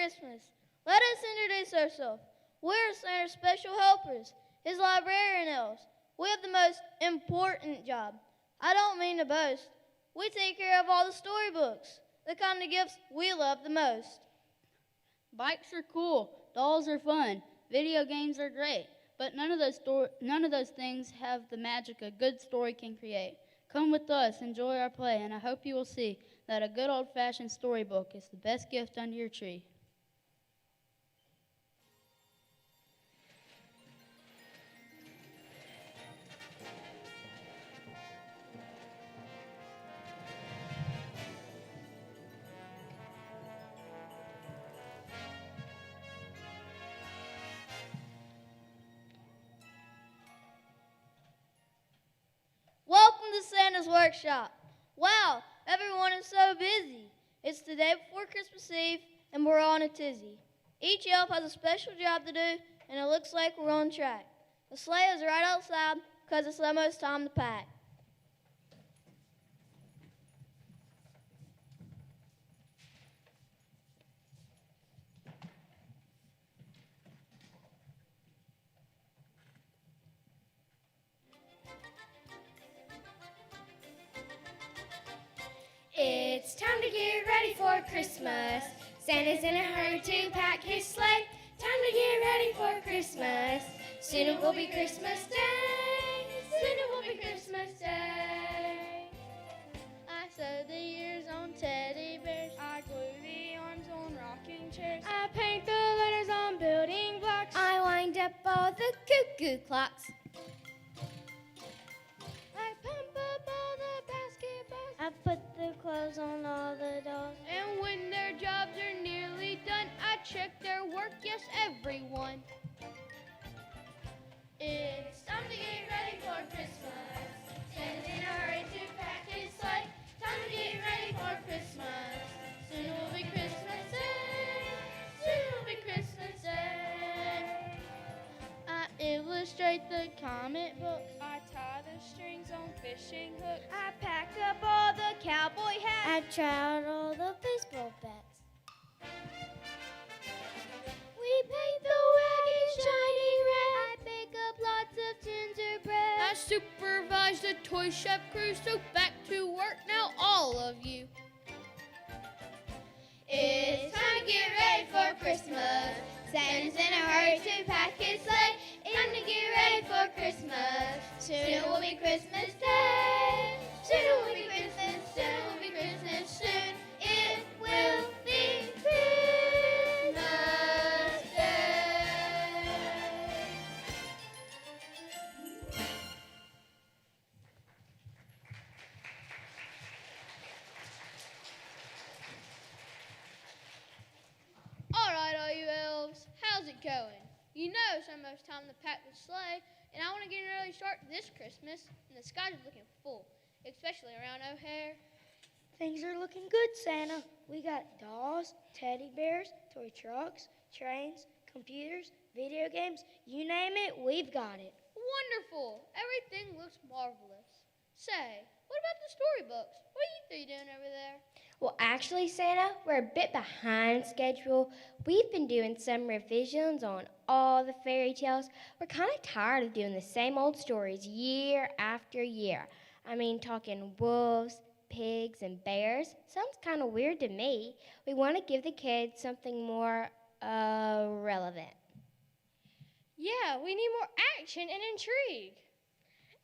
Christmas. Let us introduce ourselves. We're Santa's special helpers, his librarian elves. We have the most important job. I don't mean to boast. We take care of all the storybooks, the kind of gifts we love the most. Bikes are cool, dolls are fun, video games are great, but none of those things have the magic a good story can create. Come with us, enjoy our play, and I hope you will see that a good old-fashioned storybook is the best gift under your tree. Welcome to Santa's Workshop. Wow, everyone is so busy. It's the day before Christmas Eve, and we're on a tizzy. Each elf has a special job to do, and it looks like we're on track. The sleigh is right outside because it's almost time to pack. It's time to get ready for Christmas. Santa's in a hurry to pack his sleigh. Time to get ready for Christmas. Soon it will be Christmas Day. Soon it will be Christmas Day. I sew the ears on teddy bears. I glue the arms on rocking chairs. I paint the letters on building blocks. I wind up all the cuckoo clocks. I pump up all the basketballs. I put the clothes on all the dolls. And when their jobs are nearly done, I check their work, yes, everyone. It's time to get ready for Christmas. Santa's in a hurry to pack his sleigh. Time to get ready for Christmas. Soon it will be Christmas Day. Soon it will be Christmas Day. I illustrate the comic books. I tie the strings on fishing hooks. I pack up all the cowboy hats. I try out all the baseball bats. We paint the wagon shiny red. I bake up lots of gingerbread. I supervise the toy shop crew, so back to work now, all of you. It's time to get ready for Christmas. Santa's in a hurry to pack his sleigh. Time to get ready for Christmas. Soon it will be Christmas Day. Soon it will be Christmas. Soon it will be Christmas. Soon it will be Christmas Day. All right, all you elves, how's it going? You know it's almost time to pack the sleigh, and I want to get an early start this Christmas, and the sky is looking full, especially around O'Hare. Things are looking good, Santa. We got dolls, teddy bears, toy trucks, trains, computers, video games. You name it, we've got it. Wonderful! Everything looks marvelous. Say, what about the storybooks? What are you three doing over there? Well, actually, Santa, we're a bit behind schedule. We've been doing some revisions on all the fairy tales. We're kind of tired of doing the same old stories year after year. I mean, talking wolves, pigs, and bears. Sounds kind of weird to me. We want to give the kids something more relevant. Yeah, we need more action and intrigue.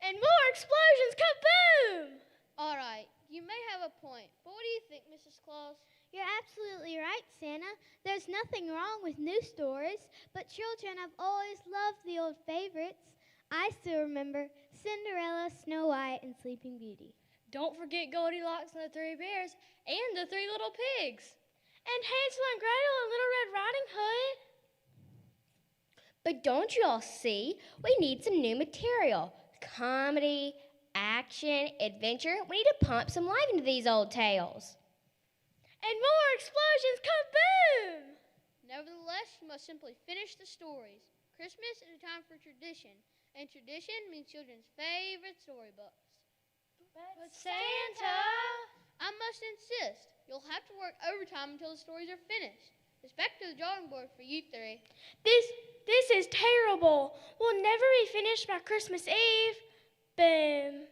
And more explosions, kaboom! All right, you may have a point, but what do you think, Mrs. Claus? You're absolutely right, Santa. There's nothing wrong with new stories, but children have always loved the old favorites. I still remember Cinderella, Snow White, and Sleeping Beauty. Don't forget Goldilocks and the Three Bears and the Three Little Pigs. And Hansel and Gretel and Little Red Riding Hood. But don't you all see? We need some new material. Comedy, action, adventure. We need to pump some life into these old tales. And more explosions, kaboom! Nevertheless, you must simply finish the stories. Christmas is a time for tradition, and tradition means children's favorite storybooks. But Santa! I must insist. You'll have to work overtime until the stories are finished. It's back to the drawing board for you three. This is terrible. We'll never be finished by Christmas Eve. Boom.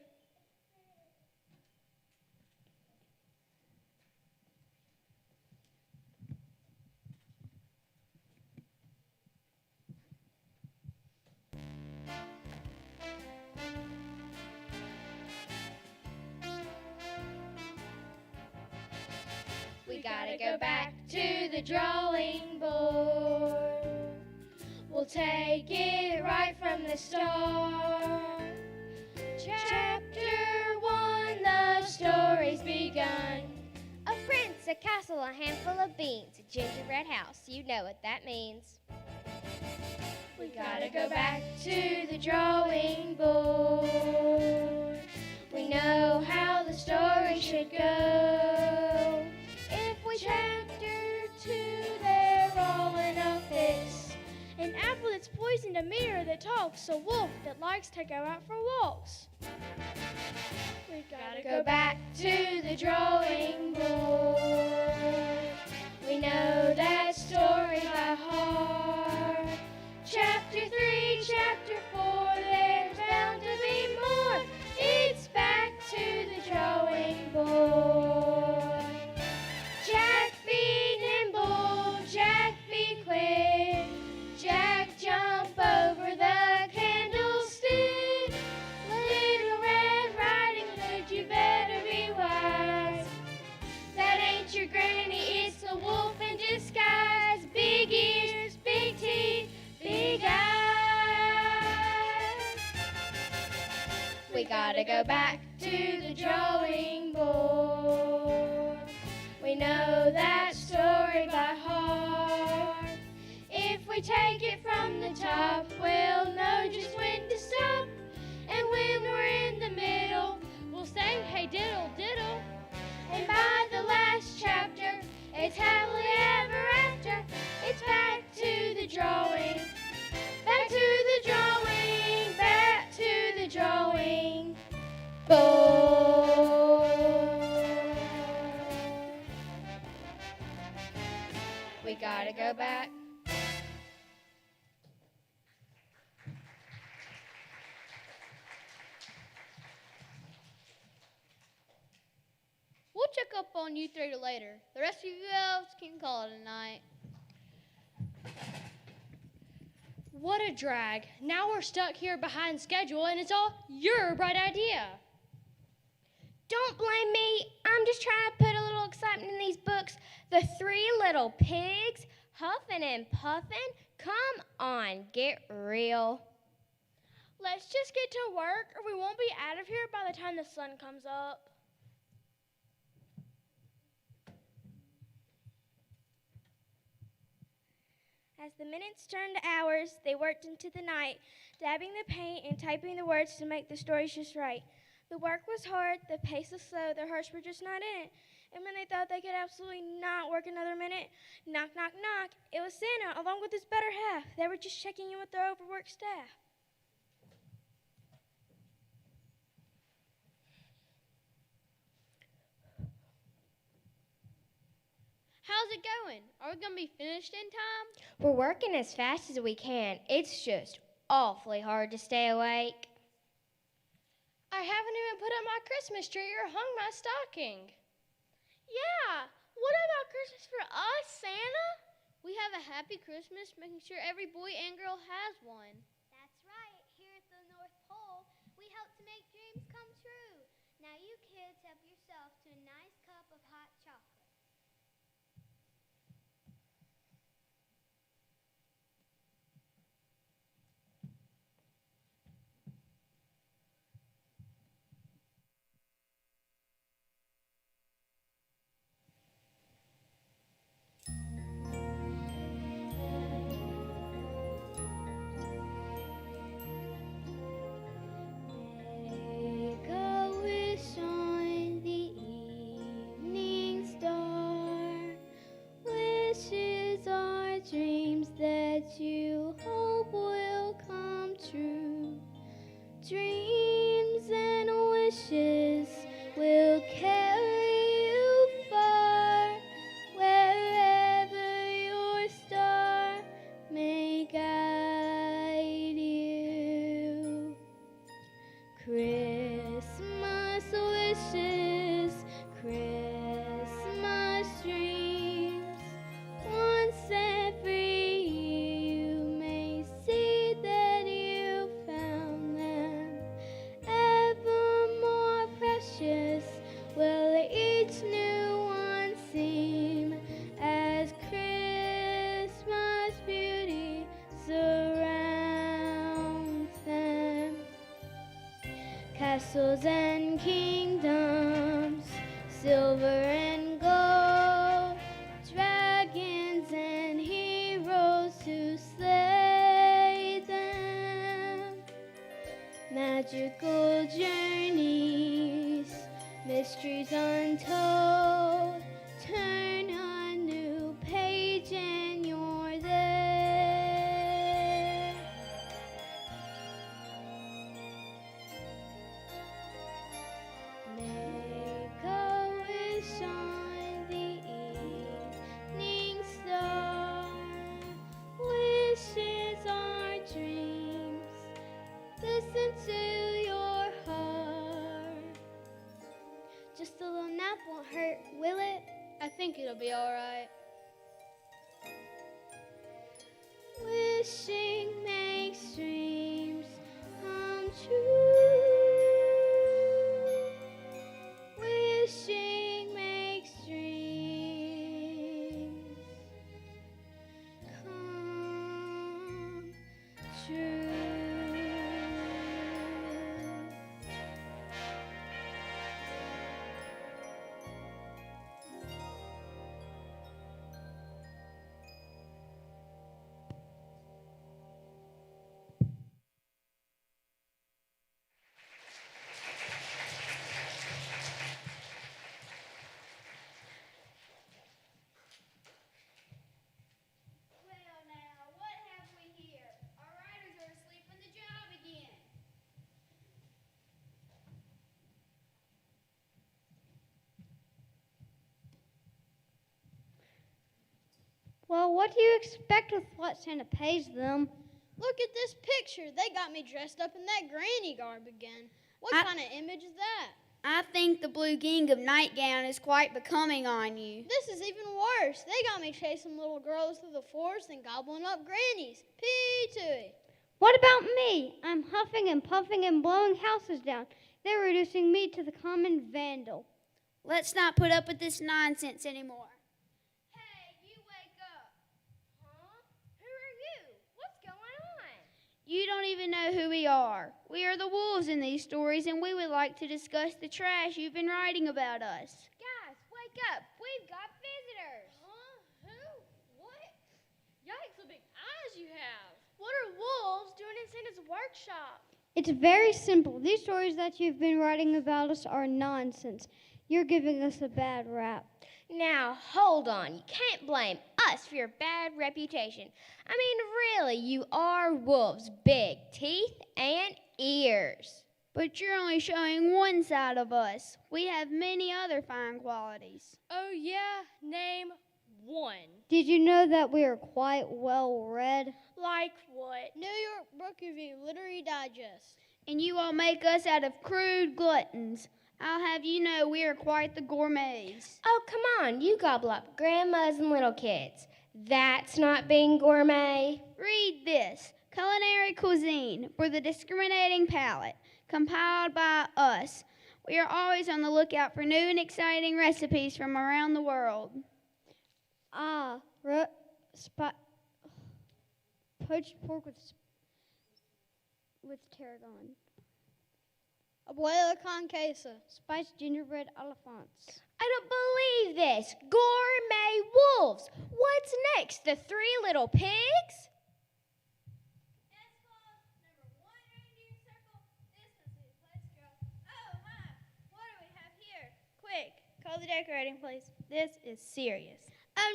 We gotta go back to the drawing board. We'll take it right from the start. Chapter 1, the story's begun. A prince, a castle, a handful of beans, a gingerbread house, you know what that means. We gotta go back to the drawing board. We know how the story should go. If we chapter 2, they're all in a fix. An apple that's poisoned, a mirror that talks, a wolf that likes to go out for walks. We gotta go back to the drawing board. We know that story by heart. Chapter 3, Chapter 4, there's bound to be more. It's back to the drawing board. Jack be nimble, Jack be quick, Jack jump over the candlestick. Little Red Riding Hood, you better be wise. That ain't your granny, it's a wolf in disguise. Big ears, big teeth, big eyes. We gotta go back to the drawing board. We know that story by heart. If we take it from the top, we'll know just when to stop. And when we're in the middle, we'll say, hey diddle, diddle. And by the last chapter, it's happily ever after. It's back to the drawing. Back to the drawing. Back to the drawing board. We gotta go back. We'll check up on you three later. The rest of you elves can call it a night. What a drag. Now we're stuck here behind schedule and it's all your bright idea. Don't blame me. I'm just trying to put a little excitement in these books. The Three Little Pigs, huffing and puffing. Come on, get real. Let's just get to work or we won't be out of here by the time the sun comes up. As the minutes turned to hours, they worked into the night, dabbing the paint and typing the words to make the stories just right. The work was hard, the pace was slow, their hearts were just not in it. And when they thought they could absolutely not work another minute, knock, knock, knock, it was Santa along with his better half. They were just checking in with their overworked staff. How's it going? Are we going to be finished in time? We're working as fast as we can. It's just awfully hard to stay awake. I haven't even put up my Christmas tree or hung my stocking. Yeah, what about Christmas for us, Santa? We have a happy Christmas, making sure every boy and girl has one. That's right. Here at the North Pole, we help to make dreams come true. Now you kids help yourself to a nice cup of hot chocolate. Make a wish on the evening star. Wishes are dreams that you hope will come true. Dreams and wishes will carry you far, wherever your castles and kingdoms, silver and gold, dragons and heroes to slay them, magical journeys, mysteries untold. Turn a new page and you're there. Make a wish on the evening star. Wishes are dreams. Listen to your heart. Just a little nap won't hurt, will it? I think it'll be all right. Wishing makes dreams come true. Wishing makes dreams come true. Well, now, what have we here? Our writers are asleep on the job again. Well, what do you expect with what Santa pays them? Look at this picture. They got me dressed up in that granny garb again. What kind of image is that? I think the blue gingham nightgown is quite becoming on you. This is even worse. They got me chasing little girls through the forest and gobbling up grannies. Pee-tooey. What about me? I'm huffing and puffing and blowing houses down. They're reducing me to the common vandal. Let's not put up with this nonsense anymore. Hey, you wake up. Huh? Who are you? What's going on? You don't even know who we are. We are the wolves in these stories, and we would like to discuss the trash you've been writing about us. Guys, wake up. We've got visitors. Huh? Who? What? Yikes, what big eyes you have. What are wolves doing in Santa's workshop? It's very simple. These stories that you've been writing about us are nonsense. You're giving us a bad rap. Now, hold on. You can't blame us for your bad reputation. I mean, really, you are wolves. Big teeth and ears. But you're only showing one side of us. We have many other fine qualities. Oh, yeah? Name one. Did you know that we are quite well read? Like what? New York Book Review, Literary Digest. And you all make us out of crude gluttons. I'll have you know we are quite the gourmets. Oh, come on. You gobble up grandmas and little kids. That's not being gourmet. Read this. Culinary Cuisine for the Discriminating Palate, compiled by us. We are always on the lookout for new and exciting recipes from around the world. Poached pork with tarragon. Abuela con queso. Spiced gingerbread elephants. I don't believe this. Gourmet wolves. What's next? The three little pigs? Quick, call the decorating place. This is serious. Oh,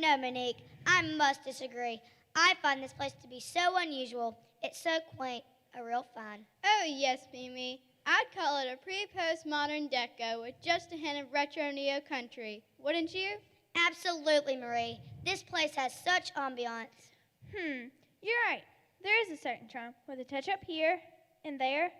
no, Monique. I must disagree. I find this place to be so unusual. It's so quaint, a real find. Oh, yes, Mimi. I'd call it a pre-postmodern deco with just a hint of retro neo-country. Wouldn't you? Absolutely, Marie. This place has such ambiance. You're right. There is a certain charm with a touch up here and there.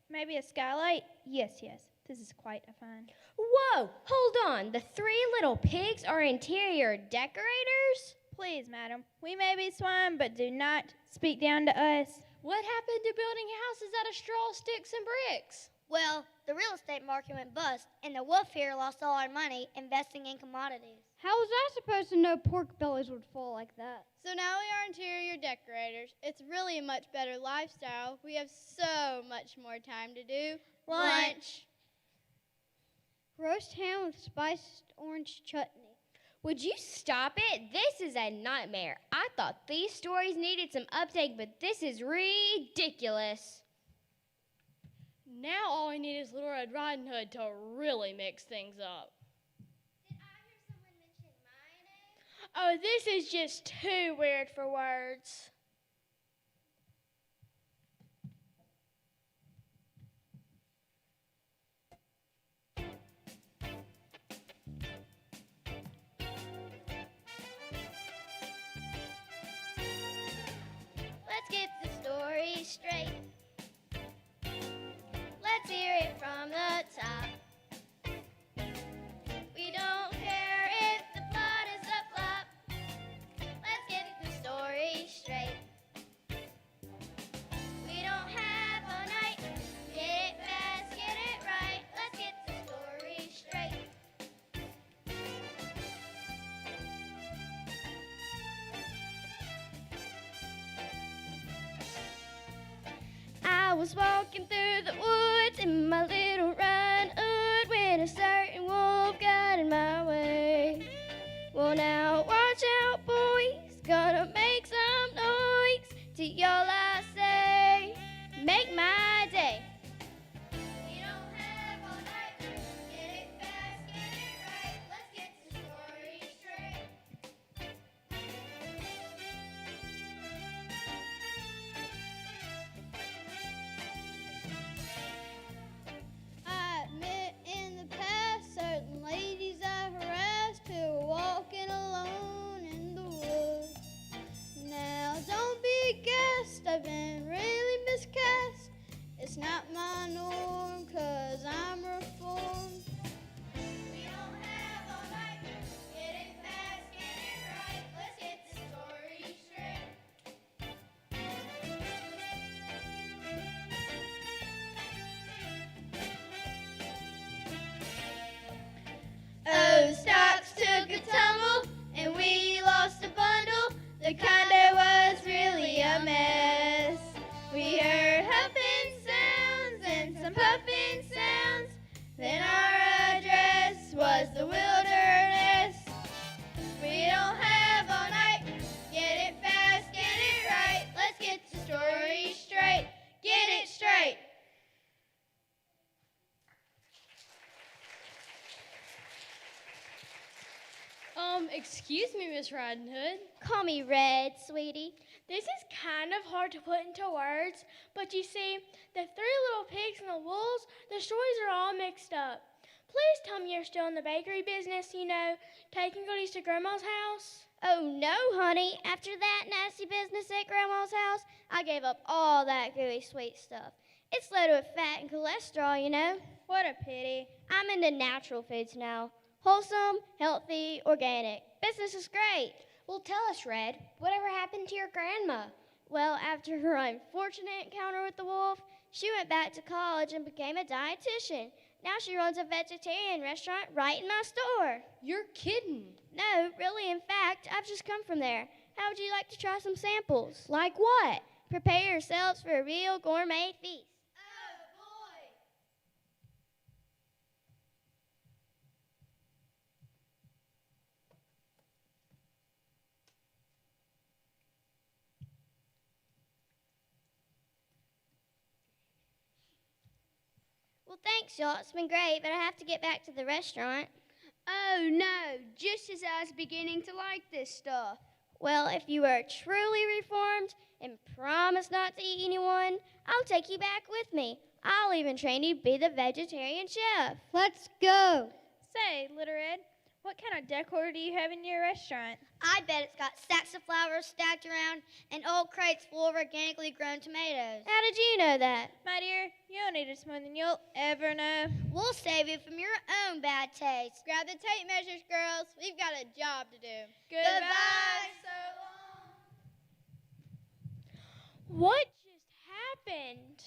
Maybe a skylight. Yes. This is quite a find. Whoa, hold on. The three little pigs are interior decorators? Please, madam. We may be swine, but do not speak down to us. What happened to building houses out of straw, sticks, and bricks? Well, the real estate market went bust, and the wolf here lost all our money investing in commodities. How was I supposed to know pork bellies would fall like that? So now we are interior decorators. It's really a much better lifestyle. We have so much more time to do lunch. Roast ham with spiced orange chutney. Would you stop it? This is a nightmare. I thought these stories needed some update, but this is ridiculous. Now all we need is Little Red Riding Hood to really mix things up. Did I hear someone mention mayonnaise? Oh, this is just too weird for words. Let's get the story straight. Let's hear it from the top. We don't care if the plot is a flop. Let's get the story straight. We don't have all night. Get it fast, get it right. Let's get the story straight. I was walking through the woods in my little Riding Hood when a certain wolf got in my way. Well, now watch out, boys, gonna make some noise. To y'all I say, make my day. We don't have all night. Get it fast, get it right. Let's get the story straight. I admit in the past, certain ladies I harassed who were walking alone in the woods. Now don't be a guest, I've been really miscast. It's not my norm, 'cause I'm reformed. We don't have all night. Get it fast, get it right. Let's get the story straight. Oh, stocks took a tumble and we lost a bundle. The condo was really a mess. We heard huffing sounds and some puffing sounds. Then our address was the wilderness. We don't have all night. Get it fast, get it right. Let's get the story straight. Get it straight. Excuse me, Miss Riding Hood. Call me Red, sweetie. This is kind of hard to put into words, but you see, the three little pigs and the wolves, the stories are all mixed up. Please tell me you're still in the bakery business, taking goodies to Grandma's house. Oh, no, honey. After that nasty business at Grandma's house, I gave up all that gooey sweet stuff. It's loaded with fat and cholesterol. What a pity. I'm into natural foods now. Wholesome, healthy, organic. Business is great. Well, tell us, Red, whatever happened to your grandma? Well, after her unfortunate encounter with the wolf, she went back to college and became a dietitian. Now she runs a vegetarian restaurant right in my store. You're kidding. No, really, in fact, I've just come from there. How would you like to try some samples? Like what? Prepare yourselves for a real gourmet feast. Well, thanks, y'all. It's been great, but I have to get back to the restaurant. Oh no, just as I was beginning to like this stuff. Well, if you are truly reformed and promise not to eat anyone, I'll take you back with me. I'll even train you to be the vegetarian chef. Let's go. Say, Little Red, what kind of decor do you have in your restaurant? I bet it's got stacks of flowers stacked around and old crates full of organically grown tomatoes. How did you know that? My dear, you'll need us more than you'll ever know. We'll save you from your own bad taste. Grab the tape measures, girls. We've got a job to do. Goodbye, so long. What just happened?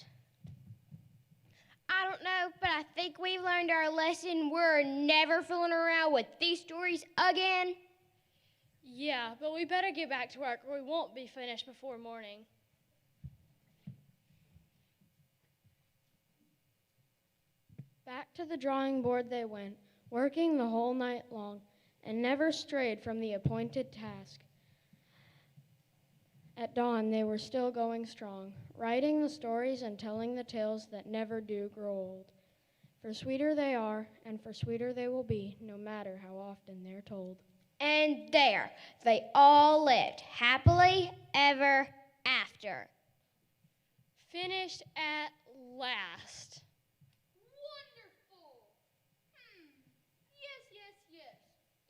I don't know, but I think we've learned our lesson. We're never fooling around with these stories again. Yeah, but we better get back to work or we won't be finished before morning. Back to the drawing board they went, working the whole night long, and never strayed from the appointed task. At dawn, they were still going strong, writing the stories and telling the tales that never do grow old. For sweeter they are, and for sweeter they will be, no matter how often they're told. And there, they all lived happily ever after. Finished at last. Wonderful! Yes, yes, yes.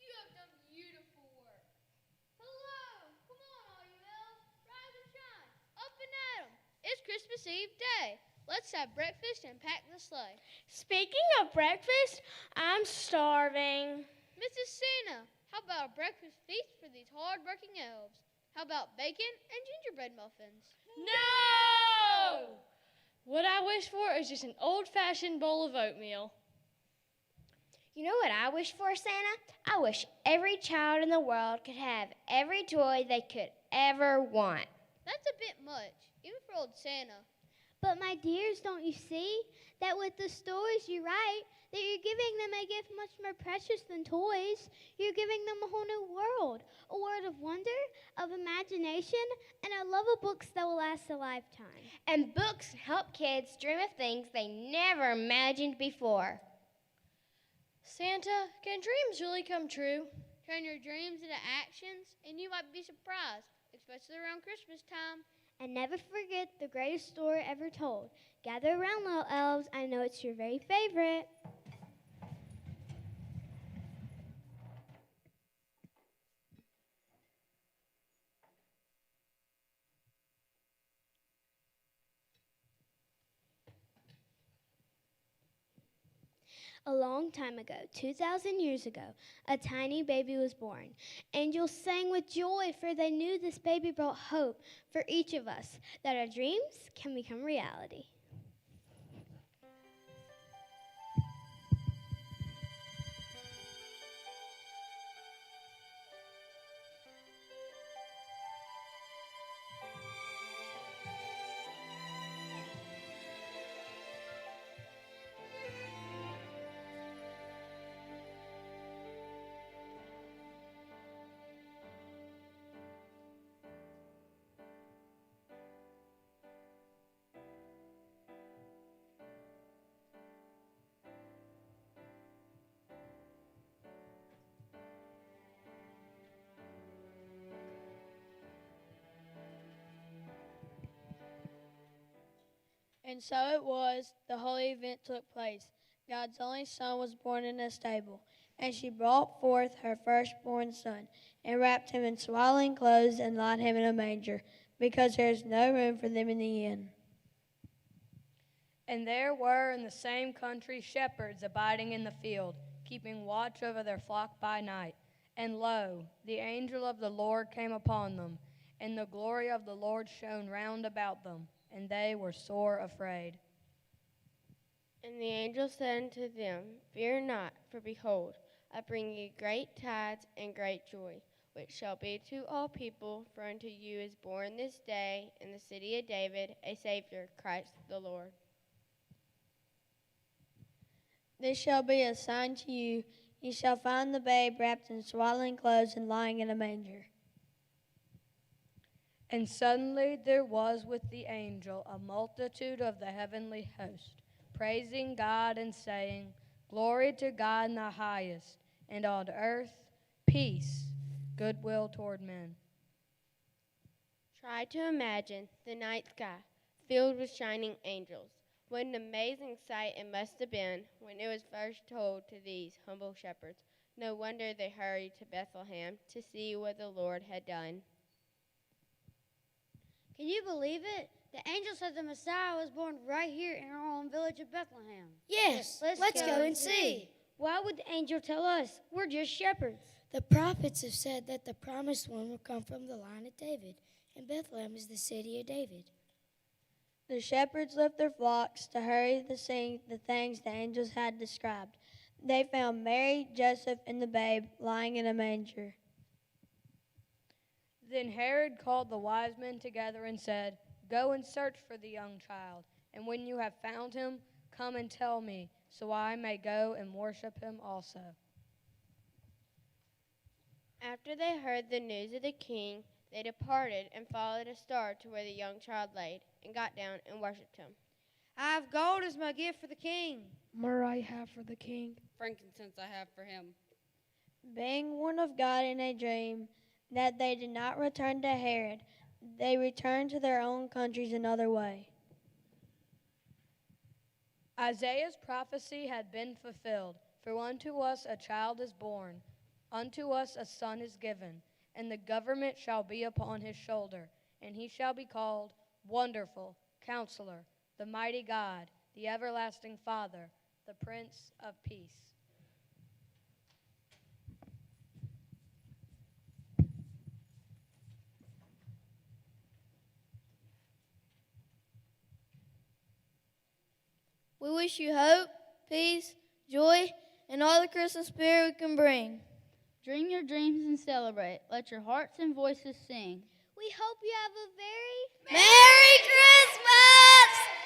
You have done beautiful work. Hello! Come on, all you elves. Rise and shine. Up and at 'em. It's Christmas Eve day. Let's have breakfast and pack the sleigh. Speaking of breakfast, I'm starving. Mrs. Santa, how about a breakfast feast for these hard-working elves? How about bacon and gingerbread muffins? No! What I wish for is just an old-fashioned bowl of oatmeal. You know what I wish for, Santa? I wish every child in the world could have every toy they could ever want. That's a bit much, even for old Santa. But my dears, don't you see that with the stories you write, that you're giving them a gift much more precious than toys? You're giving them a whole new world, a world of wonder, of imagination, and a love of books that will last a lifetime. And books help kids dream of things they never imagined before. Santa, can dreams really come true? Turn your dreams into actions, and you might be surprised, especially around Christmas time. And never forget the greatest story ever told. Gather around, little elves. I know it's your very favorite. A long time ago, 2,000 years ago, a tiny baby was born. Angels sang with joy, for they knew this baby brought hope for each of us, that our dreams can become reality. And so it was, the holy event took place. God's only Son was born in a stable, and she brought forth her firstborn son, and wrapped him in swaddling clothes, and laid him in a manger, because there is no room for them in the inn. And there were in the same country shepherds abiding in the field, keeping watch over their flock by night. And lo, the angel of the Lord came upon them, and the glory of the Lord shone round about them, and they were sore afraid. And the angel said unto them, Fear not, for behold, I bring you great tidings and great joy, which shall be to all people. For unto you is born this day in the city of David a Savior, Christ the Lord. This shall be a sign to you. You shall find the babe wrapped in swaddling clothes and lying in a manger. And suddenly there was with the angel a multitude of the heavenly host, praising God and saying, Glory to God in the highest, and on earth peace, goodwill toward men. Try to imagine the night sky filled with shining angels. What an amazing sight it must have been when it was first told to these humble shepherds. No wonder they hurried to Bethlehem to see what the Lord had done. Can you believe it? The angel said the Messiah was born right here in our own village of Bethlehem. Yes, let's go and see. Why would the angel tell us? We're just shepherds. The prophets have said that the promised one will come from the line of David, and Bethlehem is the city of David. The shepherds left their flocks to hurry to see the things the angels had described. They found Mary, Joseph, and the babe lying in a manger. Then Herod called the wise men together and said, "Go and search for the young child, and when you have found him, come and tell me, so I may go and worship him also." After they heard the news of the king, they departed and followed a star to where the young child lay, and got down and worshipped him. I have gold as my gift for the king. Myrrh I have for the king. Frankincense I have for him. Being warned of God in a dream that they did not return to Herod, they returned to their own countries another way. Isaiah's prophecy had been fulfilled. For unto us a child is born, unto us a son is given, and the government shall be upon his shoulder, and he shall be called Wonderful, Counselor, the Mighty God, the Everlasting Father, the Prince of Peace. We wish you hope, peace, joy, and all the Christmas spirit we can bring. Dream your dreams and celebrate. Let your hearts and voices sing. We hope you have a very Merry Christmas!